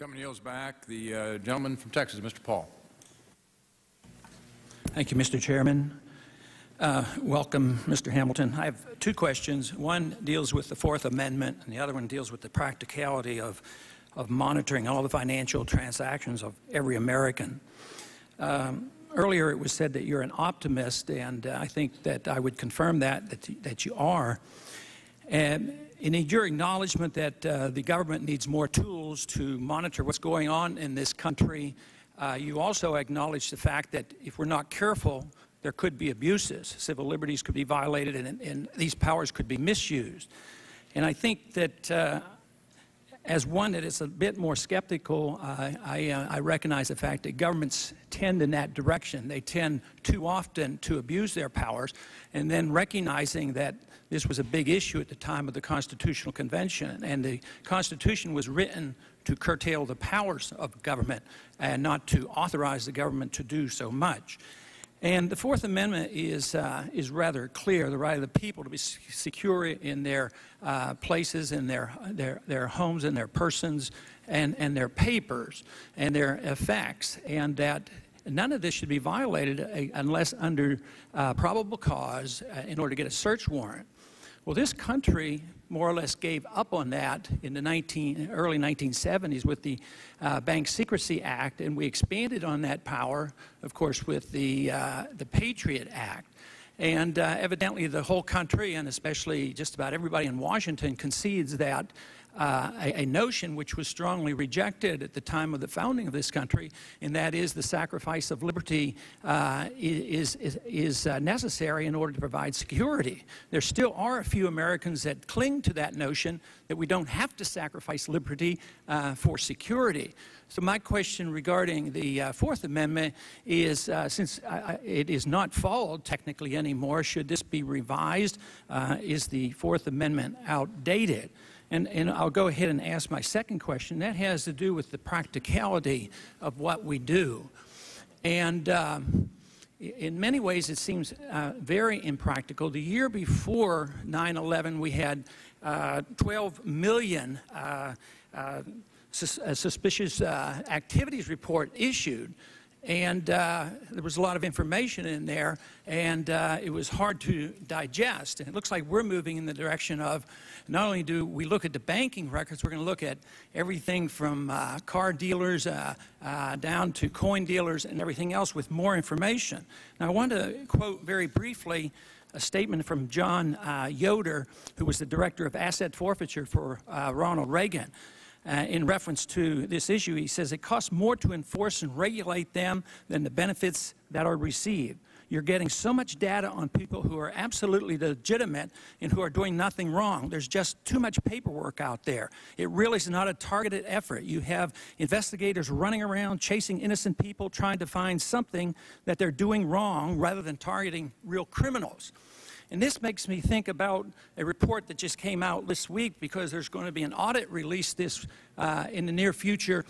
Company yields back. The gentleman from Texas, Mr. Paul. Thank you, Mr. Chairman. Welcome, Mr. Hamilton. I have two questions. One deals with the Fourth Amendment, and the other one deals with the practicality of monitoring all the financial transactions of every American. Earlier, it was said that you're an optimist, and I think that I would confirm that you are. And in your acknowledgement that the government needs more tools to monitor what's going on in this country, you also acknowledge the fact that if we're not careful, there could be abuses. Civil liberties could be violated, and these powers could be misused. And I think that as one that is a bit more skeptical, I recognize the fact that governments tend in that direction. They tend too often to abuse their powers, and then recognizing that this was a big issue at the time of the Constitutional Convention, and the Constitution was written to curtail the powers of government and not to authorize the government to do so much. And the Fourth Amendment is rather clear: the right of the people to be secure in their places, in their homes, and their persons, and their papers, and their effects, and that none of this should be violated unless under probable cause in order to get a search warrant. Well, this country more or less gave up on that in the early 1970s with the Bank Secrecy Act, and we expanded on that power, of course, with the Patriot Act. And evidently the whole country, and especially just about everybody in Washington, concedes that a notion which was strongly rejected at the time of the founding of this country, and that is the sacrifice of liberty is necessary in order to provide security. There still are a few Americans that cling to that notion that we don't have to sacrifice liberty for security. So my question regarding the Fourth Amendment is, since it is not followed technically anymore, should this be revised? Is the Fourth Amendment outdated? And I'll go ahead and ask my second question. That has to do with the practicality of what we do. And in many ways, it seems very impractical. The year before 9/11, we had 12 million suspicious activities report issued. And there was a lot of information in there, and it was hard to digest. And it looks like we're moving in the direction of not only do we look at the banking records, we're going to look at everything from car dealers down to coin dealers and everything else with more information. Now, I want to quote very briefly a statement from John Yoder, who was the director of asset forfeiture for Ronald Reagan. In reference to this issue, he says, it costs more to enforce and regulate them than the benefits that are received. You're getting so much data on people who are absolutely legitimate and who are doing nothing wrong. There's just too much paperwork out there. It really is not a targeted effort. You have investigators running around chasing innocent people, trying to find something that they're doing wrong rather than targeting real criminals. And this makes me think about a report that just came out this week, because there's going to be an audit released in the near future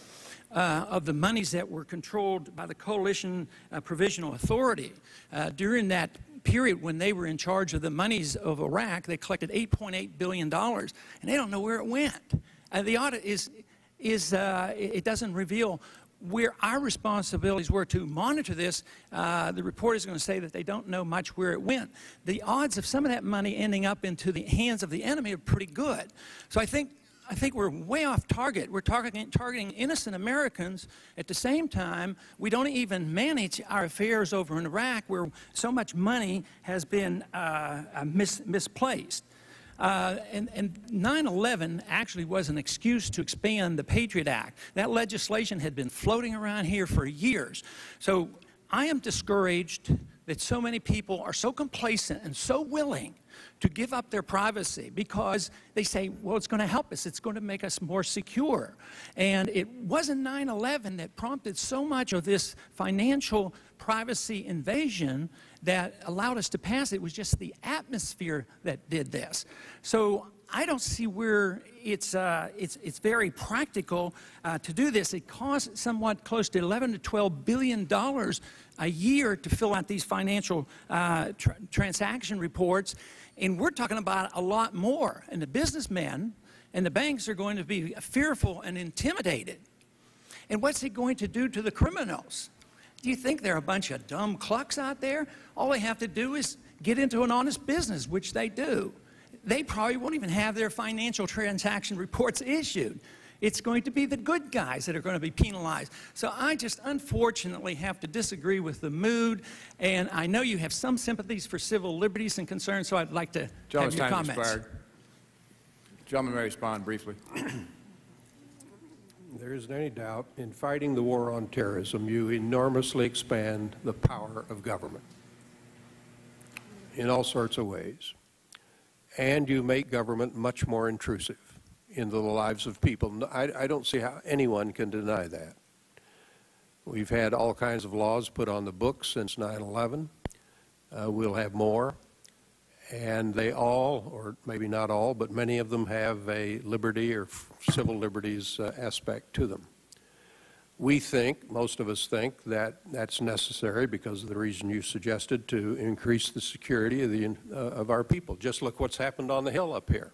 of the monies that were controlled by the Coalition Provisional Authority. During that period when they were in charge of the monies of Iraq, they collected $8.8 billion, and they don't know where it went. The audit it doesn't reveal where our responsibilities were to monitor this. The report is going to say that they don't know much where it went. The odds of some of that money ending up into the hands of the enemy are pretty good. So I think we're way off target. We're targeting innocent Americans. At the same time, we don't even manage our affairs over in Iraq, where so much money has been misplaced. And 9/11 actually was an excuse to expand the Patriot Act. That legislation had been floating around here for years. So I am discouraged that so many people are so complacent and so willing to give up their privacy because they say, well, it's going to help us. It's going to make us more secure. And it wasn't 9/11 that prompted so much of this financial privacy invasion that allowed us to pass it. It was just the atmosphere that did this. So I don't see where it's very practical to do this. It costs somewhat close to $11 to $12 billion a year to fill out these financial transaction reports, and we're talking about a lot more. And the businessmen and the banks are going to be fearful and intimidated And what's it going to do to the criminals? Do you think they're a bunch of dumb clucks out there? All they have to do is get into an honest business, which they do. They probably won't even have their financial transaction reports issued. It's going to be the good guys that are going to be penalized. So I just unfortunately have to disagree with the mood, and I know you have some sympathies for civil liberties and concerns, so I'd like to have your comments. Expired. Gentleman may respond briefly. There isn't any doubt in fighting the war on terrorism, you enormously expand the power of government in all sorts of ways. And you make government much more intrusive into the lives of people. I don't see how anyone can deny that. We've had all kinds of laws put on the books since 9/11. We'll have more. And they all, or maybe not all, but many of them have a liberty or civil liberties aspect to them. We think, most of us think, that that's necessary because of the reason you suggested, to increase the security of our people. Just look what's happened on the Hill up here.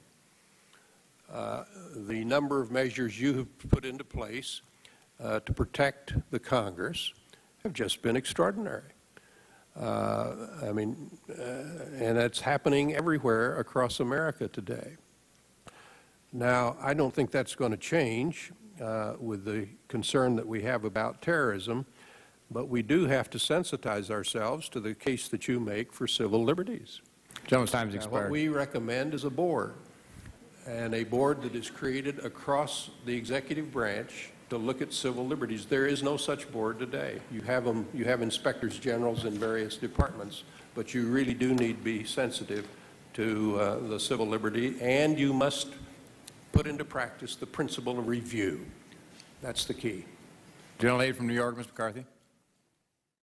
The number of measures you have put into place to protect the Congress have just been extraordinary. And it's happening everywhere across America today. Now, I don't think that's going to change with the concern that we have about terrorism, but we do have to sensitize ourselves to the case that you make for civil liberties. Gentleman's time has Now, expired. what we recommend is a board, and a board that is created across the executive branch to look at civil liberties. There is no such board today. You have inspectors generals in various departments, but you really do need to be sensitive to the civil liberty, and you must put into practice the principle of review. That's the key. Gentlelady from New York, Ms. McCarthy.